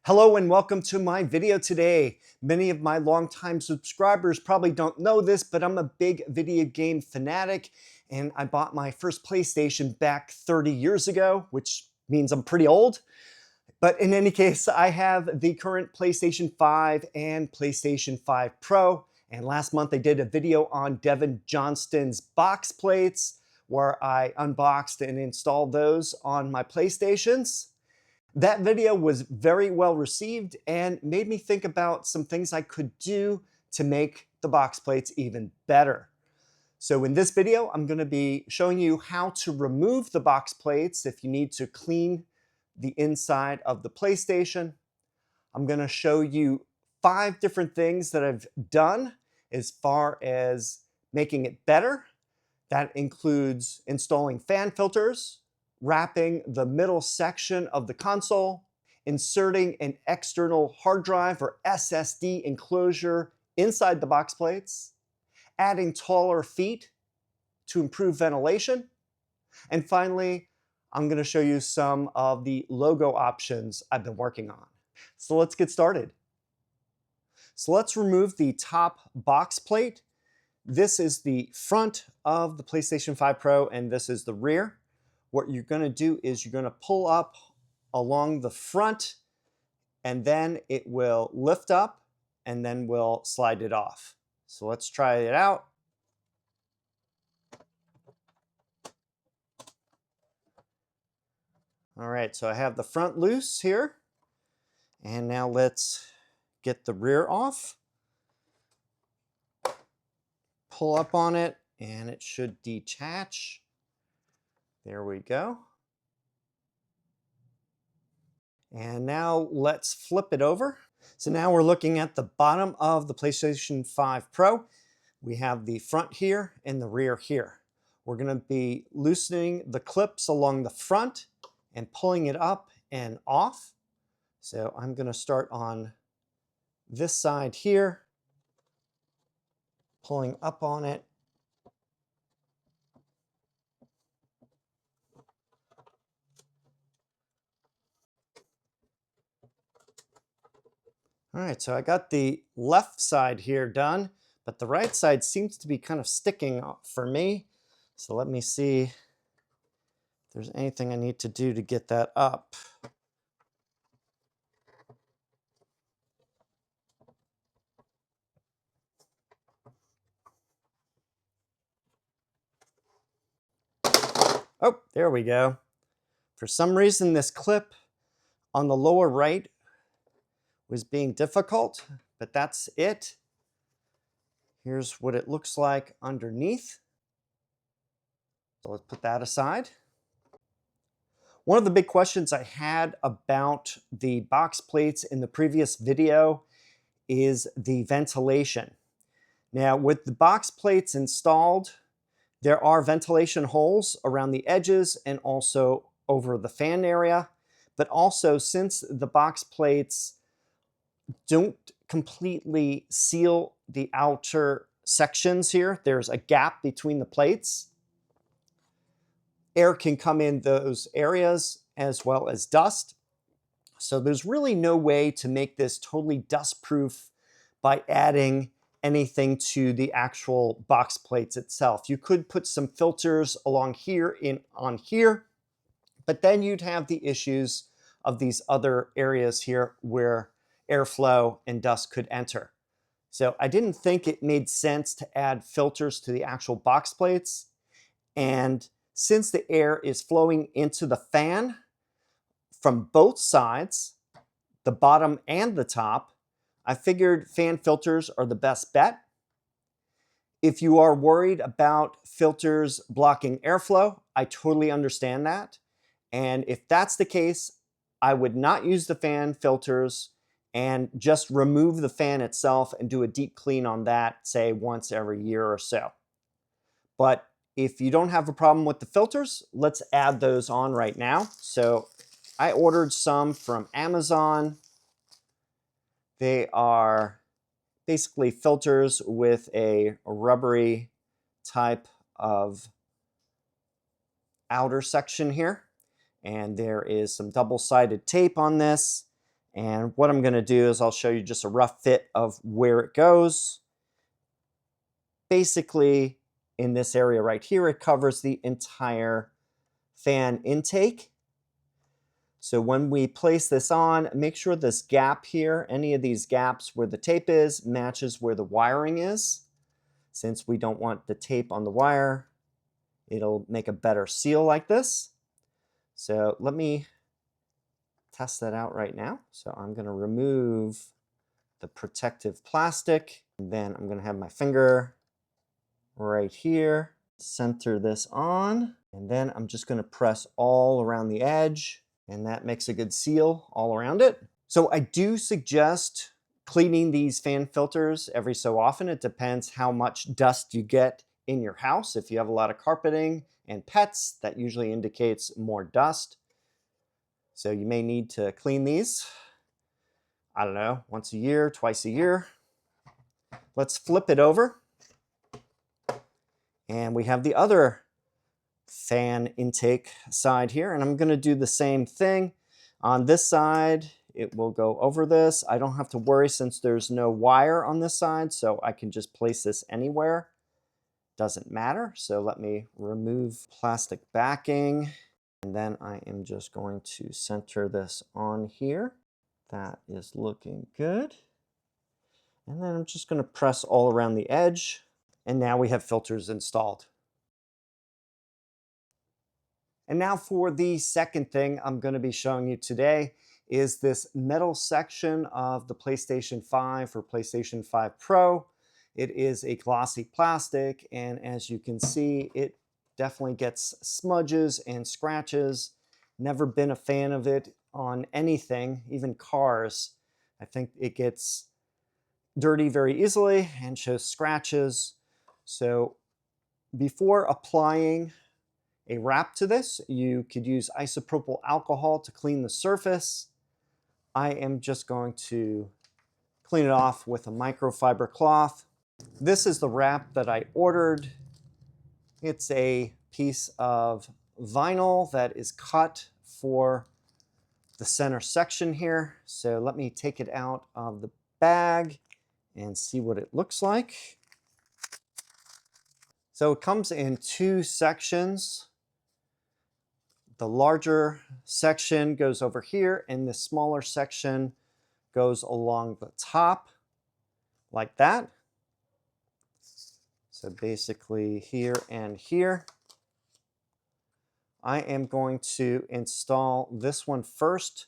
Hello and welcome to my video today. Many of my longtime subscribers probably don't know this, but I'm a big video game fanatic and I bought my first PlayStation back 30 years ago, which means I'm pretty old. But in any case, I have the current PlayStation 5 and PlayStation 5 Pro. And last month I did a video on Devyn Johnston's box plates where I unboxed and installed those on my PlayStations. That video was very well received and made me think about some things I could do to make the box plates even better. So in this video, I'm going to be showing you how to remove the box plates if you need to clean the inside of the PlayStation. I'm going to show you 5 different things that I've done as far as making it better. That includes installing fan filters, wrapping the middle section of the console, inserting an external hard drive or SSD enclosure inside the box plates, adding taller feet to improve ventilation, and finally, I'm going to show you some of the logo options I've been working on. So let's get started. So let's remove the top box plate. This is the front of the PlayStation 5 Pro and this is the rear. What you're going to do is you're going to pull up along the front and then it will lift up and then we'll slide it off. So let's try it out. All right, so I have the front loose here. And now let's get the rear off. Pull up on it and it should detach. There we go. And now let's flip it over. So now we're looking at the bottom of the PlayStation 5 Pro. We have the front here and the rear here. We're going to be loosening the clips along the front and pulling it up and off. So I'm going to start on this side here, pulling up on it. All right, so I got the left side here done, but the right side seems to be kind of sticking for me. So let me see if there's anything I need to do to get that up. Oh, there we go. For some reason, this clip on the lower right was being difficult, but that's it. Here's what it looks like underneath. So let's put that aside. One of the big questions I had about the box plates in the previous video is the ventilation. Now, with the box plates installed, there are ventilation holes around the edges and also over the fan area. But also, since the box plates don't completely seal the outer sections here, there's a gap between the plates. Air can come in those areas as well as dust. So there's really no way to make this totally dust-proof by adding anything to the actual box plates itself. You could put some filters along here on here, but then you'd have the issues of these other areas here where airflow and dust could enter. So I didn't think it made sense to add filters to the actual box plates. And since the air is flowing into the fan from both sides, the bottom and the top, I figured fan filters are the best bet. If you are worried about filters blocking airflow, I totally understand that. And if that's the case, I would not use the fan filters and just remove the fan itself and do a deep clean on that, say once every year or so. But if you don't have a problem with the filters, let's add those on right now. So I ordered some from Amazon. They are basically filters with a rubbery type of outer section here. And there is some double-sided tape on this. And what I'm going to do is I'll show you just a rough fit of where it goes. Basically, in this area right here, it covers the entire fan intake. So when we place this on, make sure this gap here, any of these gaps where the tape is, matches where the wiring is. Since we don't want the tape on the wire, it'll make a better seal like this. So let me test that out right now. So I'm going to remove the protective plastic, and then I'm going to have my finger right here, center this on, and then I'm just going to press all around the edge, and that makes a good seal all around it. So I do suggest cleaning these fan filters every so often. It depends how much dust you get in your house. If you have a lot of carpeting and pets, that usually indicates more dust. So you may need to clean these, I don't know, once a year, twice a year. Let's flip it over. And we have the other fan intake side here, and I'm going to do the same thing. On this side, it will go over this. I don't have to worry since there's no wire on this side, so I can just place this anywhere. Doesn't matter. So let me remove plastic backing, and then I am just going to center this on here. That is looking good. And then I'm just going to press all around the edge, and now we have filters installed. And now for the second thing I'm going to be showing you today is this metal section of the PlayStation 5 or PlayStation 5 Pro. It is a glossy plastic, and as you can see, it definitely gets smudges and scratches. Never been a fan of it on anything, even cars. I think it gets dirty very easily and shows scratches. So before applying a wrap to this, you could use isopropyl alcohol to clean the surface. I am just going to clean it off with a microfiber cloth. This is the wrap that I ordered. It's a piece of vinyl that is cut for the center section here. So let me take it out of the bag and see what it looks like. So it comes in two sections. The larger section goes over here, and the smaller section goes along the top, like that. So basically here and here. I am going to install this one first.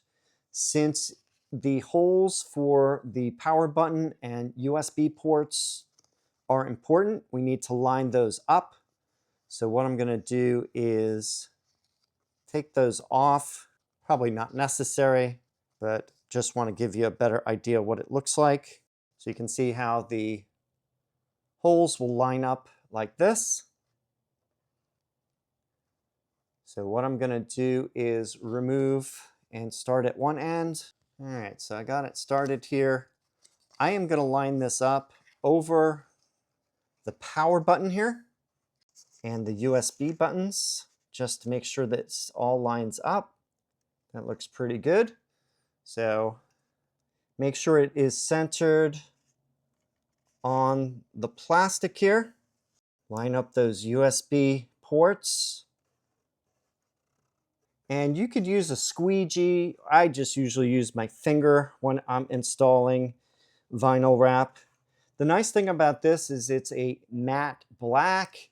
Since the holes for the power button and USB ports are important, we need to line those up. So what I'm going to do is take those off. Probably not necessary, but just want to give you a better idea what it looks like. So you can see how the holes will line up like this. So what I'm going to do is remove and start at one end. All right, so I got it started here. I am going to line this up over the power button here and the USB buttons just to make sure that it all lines up. That looks pretty good. So make sure it is centered on the plastic here. Line up those USB ports. And you could use a squeegee. I just usually use my finger when I'm installing vinyl wrap. The nice thing about this is it's a matte black.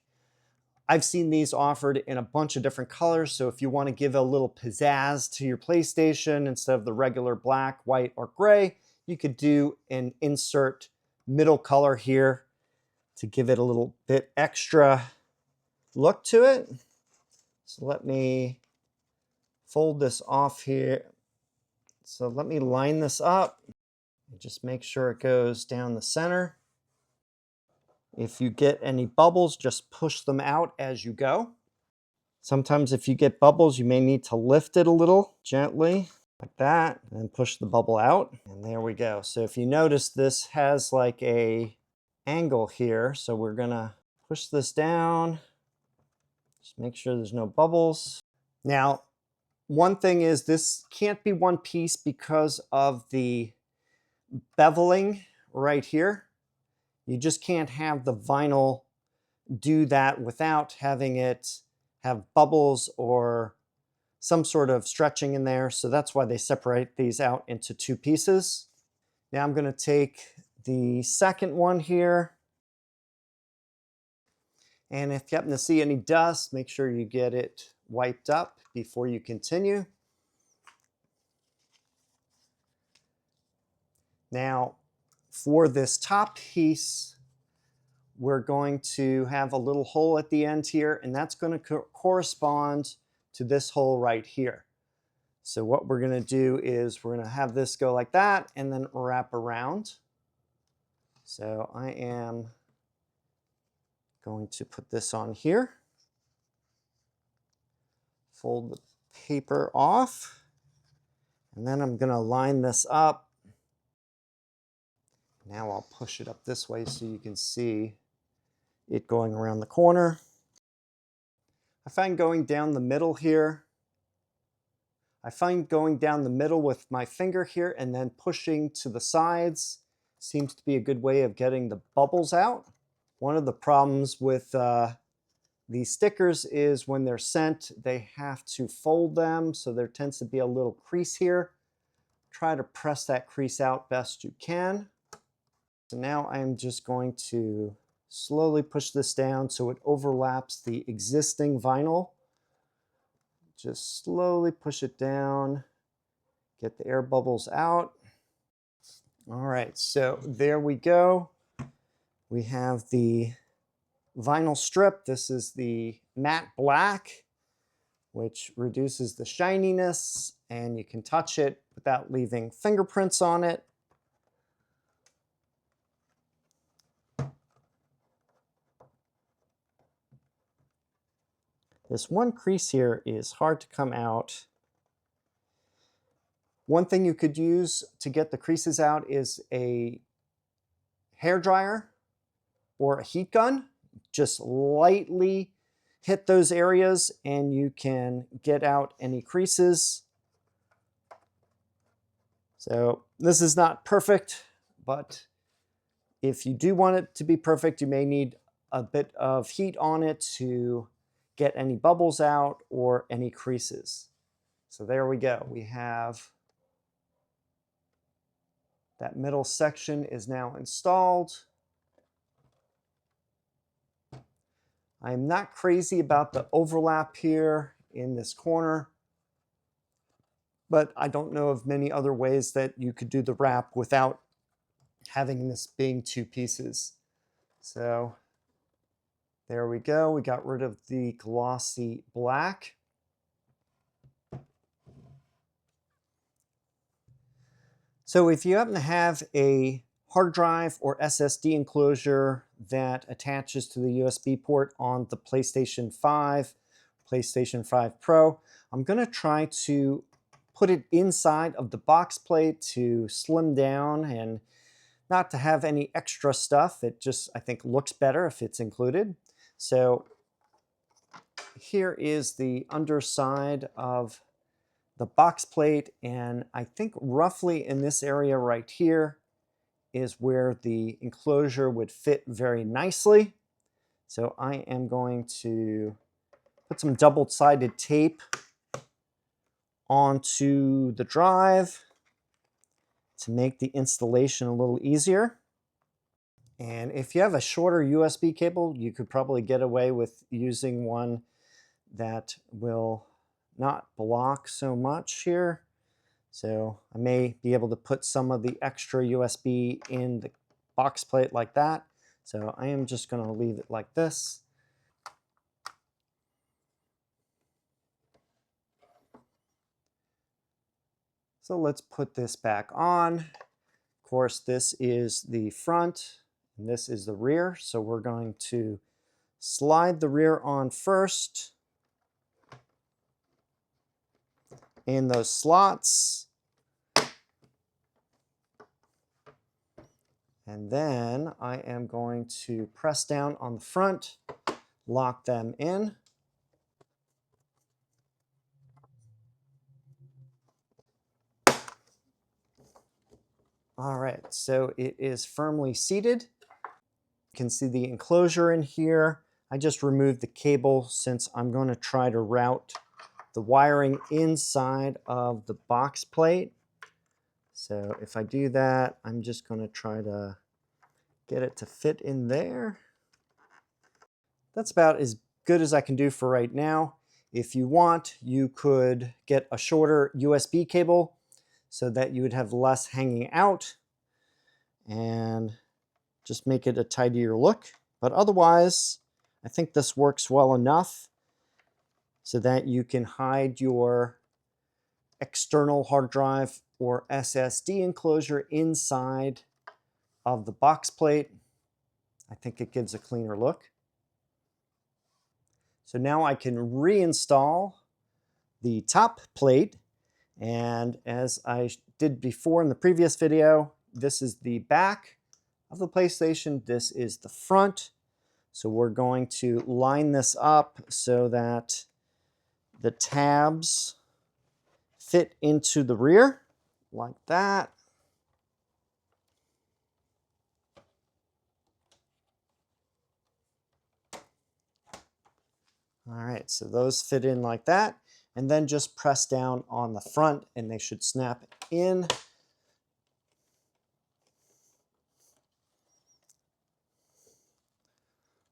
I've seen these offered in a bunch of different colors, so if you want to give a little pizzazz to your PlayStation instead of the regular black, white, or gray, you could do an insert middle color here to give it a little bit extra look to it. So let me fold this off here. So let me line this up and just make sure it goes down the center. If you get any bubbles, just push them out as you go. Sometimes if you get bubbles, you may need to lift it a little gently, like that, and push the bubble out. And there we go. So if you notice, this has like a angle here. So we're gonna push this down. Just make sure there's no bubbles. Now, One thing is this can't be one piece because of the beveling right here. You just can't have the vinyl do that without having it have bubbles or some sort of stretching in there. So that's why they separate these out into two pieces. Now I'm going to take the second one here. And if you happen to see any dust, make sure you get it wiped up before you continue. Now, for this top piece, we're going to have a little hole at the end here, and that's going to correspond to this hole right here. So what we're going to do is we're going to have this go like that and then wrap around. So I am going to put this on here. Fold the paper off. And then I'm going to line this up. Now I'll push it up this way so you can see it going around the corner. I find going down the middle here. I find going down the middle with my finger here and then pushing to the sides seems to be a good way of getting the bubbles out. One of the problems with these stickers is when they're sent, they have to fold them, so there tends to be a little crease here. Try to press that crease out best you can. So now I'm just going to slowly push this down so it overlaps the existing vinyl. Just slowly push it down, get the air bubbles out. All right, so there we go. We have the vinyl strip. This is the matte black, which reduces the shininess, and you can touch it without leaving fingerprints on it. This one crease here is hard to come out. One thing you could use to get the creases out is a hair dryer or a heat gun. Just lightly hit those areas and you can get out any creases. So this is not perfect, but if you do want it to be perfect, you may need a bit of heat on it to get any bubbles out or any creases. So there we go. We have that middle section is now installed. I'm not crazy about the overlap here in this corner, but I don't know of many other ways that you could do the wrap without having this being two pieces. So there we go. We got rid of the glossy black. So if you happen to have a hard drive or SSD enclosure that attaches to the USB port on the PlayStation 5, PlayStation 5 Pro, I'm going to try to put it inside of the box plate to slim down and not to have any extra stuff. It just, I think, looks better if it's included. So here is the underside of the box plate, and I think roughly in this area right here is where the enclosure would fit very nicely. So I am going to put some double-sided tape onto the drive to make the installation a little easier. And if you have a shorter USB cable, you could probably get away with using one that will not block so much here. So I may be able to put some of the extra USB in the box plate like that. So I am just going to leave it like this. So let's put this back on. Of course, this is the front and this is the rear. So we're going to slide the rear on first in those slots. And then I am going to press down on the front, lock them in. All right, so it is firmly seated. You can see the enclosure in here. I just removed the cable since I'm going to try to route the wiring inside of the box plate. So if I do that, I'm just going to try to get it to fit in there. That's about as good as I can do for right now. If you want, you could get a shorter USB cable so that you would have less hanging out and just make it a tidier look. But otherwise, I think this works well enough so that you can hide your external hard drive or SSD enclosure inside of the box plate. I think it gives a cleaner look. So now I can reinstall the top plate, and as I did before in the previous video, this is the back of the PlayStation, this is the front. So we're going to line this up so that the tabs fit into the rear like that. All right, so those fit in like that, and then just press down on the front and they should snap in.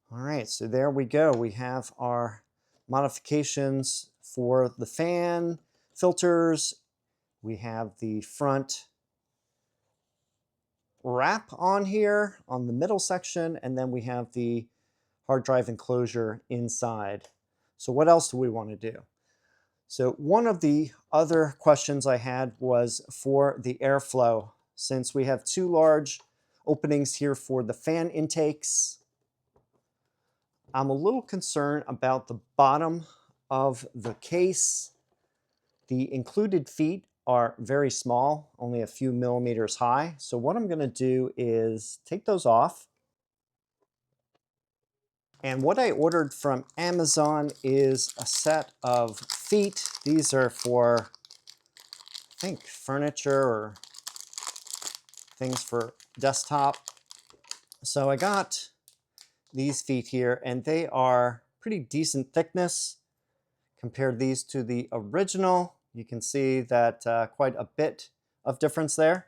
All right, so there we go. We have our modifications for the fan filters. We have the front wrap on here on the middle section, and then we have the hard drive enclosure inside. So what else do we want to do? So one of the other questions I had was for the airflow. Since we have two large openings here for the fan intakes, I'm a little concerned about the bottom of the case. The included feet are very small, only a few millimeters high. So what I'm going to do is take those off. And what I ordered from Amazon is a set of feet. These are for, I think, furniture or things for desktop. So I got these feet here, and they are pretty decent thickness. Compare these to the original. You can see that quite a bit of difference there.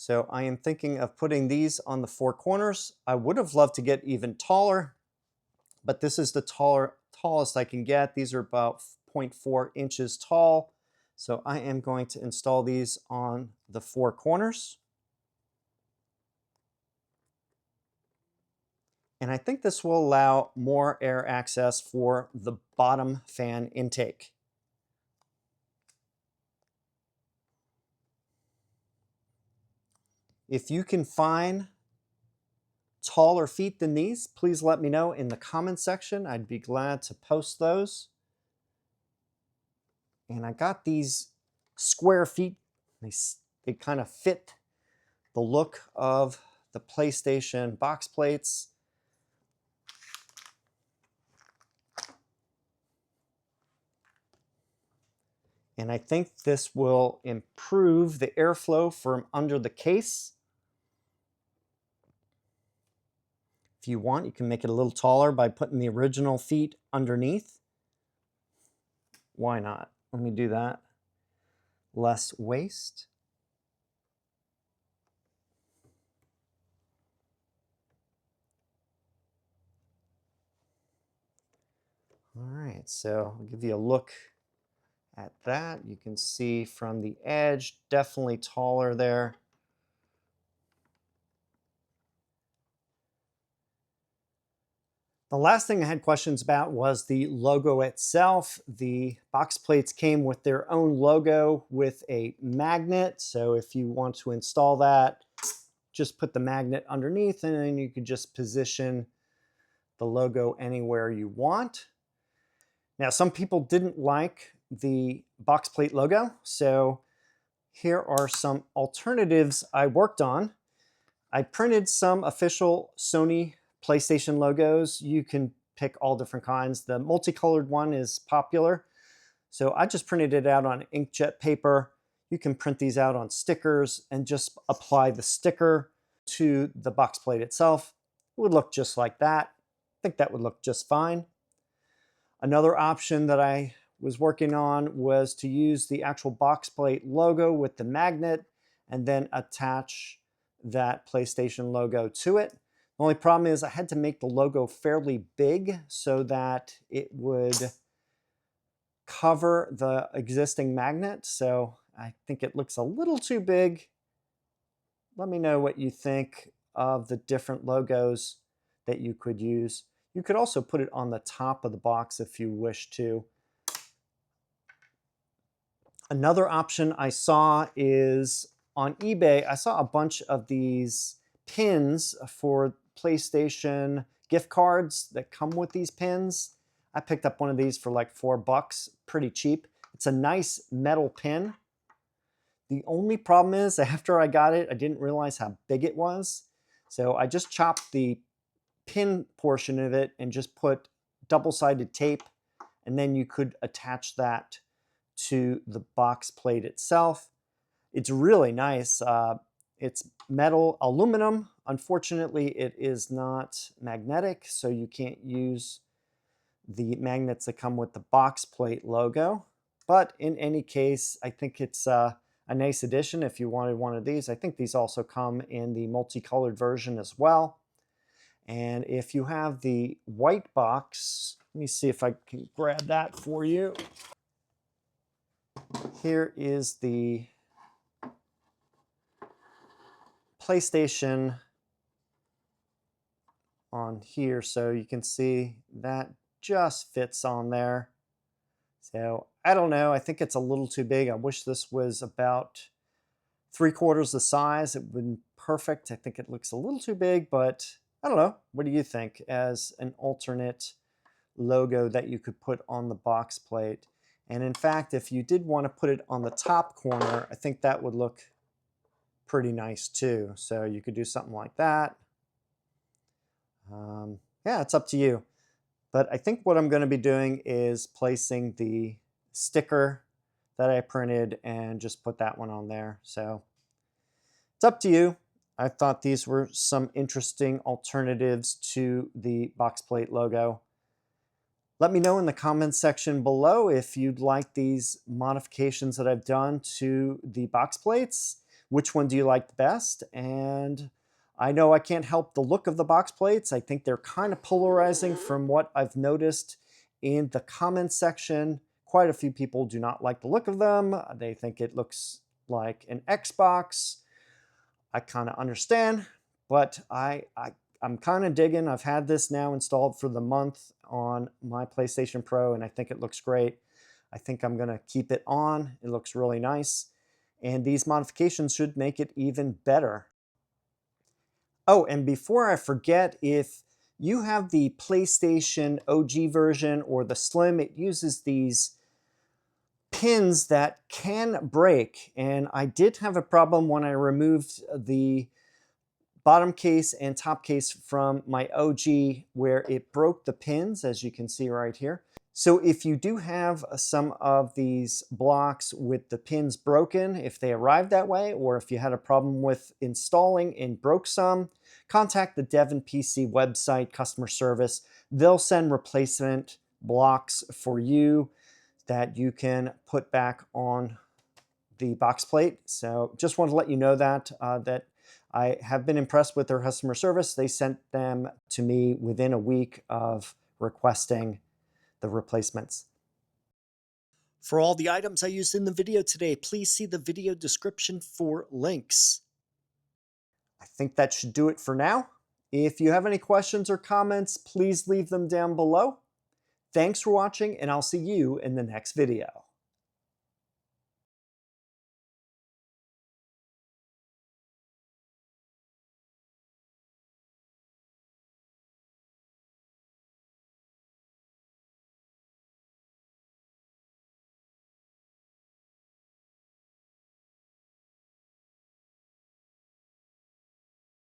So I am thinking of putting these on the four corners. I would have loved to get even taller, but this is the tallest I can get. These are about 0.4 inches tall. So I am going to install these on the four corners. And I think this will allow more air access for the bottom fan intake. If you can find taller feet than these, please let me know in the comment section. I'd be glad to post those. And I got these square feet. They kind of fit the look of the PlayStation box plates. And I think this will improve the airflow from under the case. If you want, you can make it a little taller by putting the original feet underneath. Why not? Let me do that. Less waste. All right, so I'll give you a look at that. You can see from the edge, definitely taller there. The last thing I had questions about was the logo itself. The box plates came with their own logo with a magnet. So if you want to install that, just put the magnet underneath and then you could just position the logo anywhere you want. Now, some people didn't like the box plate logo. So here are some alternatives I worked on. I printed some official Sony PlayStation logos. You can pick all different kinds. The multicolored one is popular. So I just printed it out on inkjet paper. You can print these out on stickers and just apply the sticker to the box plate itself. It would look just like that. I think that would look just fine. Another option that I was working on was to use the actual box plate logo with the magnet and then attach that PlayStation logo to it. The only problem is I had to make the logo fairly big so that it would cover the existing magnet. So I think it looks a little too big. Let me know what you think of the different logos that you could use. You could also put it on the top of the box if you wish to. Another option I saw is on eBay. I saw a bunch of these pins for PlayStation gift cards that come with these pins. I picked up one of these for like $4, pretty cheap. It's a nice metal pin. The only problem is after I got it, I didn't realize how big it was. So I just chopped the pin portion of it and just put double-sided tape, and then you could attach that to the box plate itself. It's really nice. It's metal aluminum. Unfortunately, it is not magnetic, so you can't use the magnets that come with the box plate logo. But in any case, I think it's a nice addition if you wanted one of these. I think these also come in the multicolored version as well. And if you have the white box, let me see if I can grab that for you. Here is the PlayStation on here, so you can see that just fits on there. So I don't know, I think it's a little too big. I wish this was about 3/4 the size. It would be perfect. I think it looks a little too big, but I don't know. What do you think as an alternate logo that you could put on the box plate? And in fact, if you did want to put it on the top corner, I think that would look pretty nice too. So you could do something like that. Yeah, it's up to you. But I think what I'm going to be doing is placing the sticker that I printed and just put that one on there. So it's up to you. I thought these were some interesting alternatives to the box plate logo. Let me know in the comments section below if you'd like these modifications that I've done to the box plates. Which one do you like the best? And I know I can't help the look of the box plates. I think they're kind of polarizing from what I've noticed in the comments section. Quite a few people do not like the look of them. They think it looks like an Xbox. I kind of understand, but I'm kind of digging. I've had this now installed for the month on my PlayStation Pro, and I think it looks great. I think I'm going to keep it on. It looks really nice. And these modifications should make it even better. Oh, and before I forget, if you have the PlayStation OG version or the Slim, it uses these pins that can break. And I did have a problem when I removed the bottom case and top case from my OG where it broke the pins, as you can see right here. So if you do have some of these blocks with the pins broken, if they arrived that way, or if you had a problem with installing and broke some, contact the Devyn PC website customer service. They'll send replacement blocks for you that you can put back on the box plate. So just want to let you know that, that I have been impressed with their customer service. They sent them to me within a week of requesting the replacements. For all the items I used in the video today, please see the video description for links. I think that should do it for now. If you have any questions or comments, please leave them down below. Thanks for watching, and I'll see you in the next video.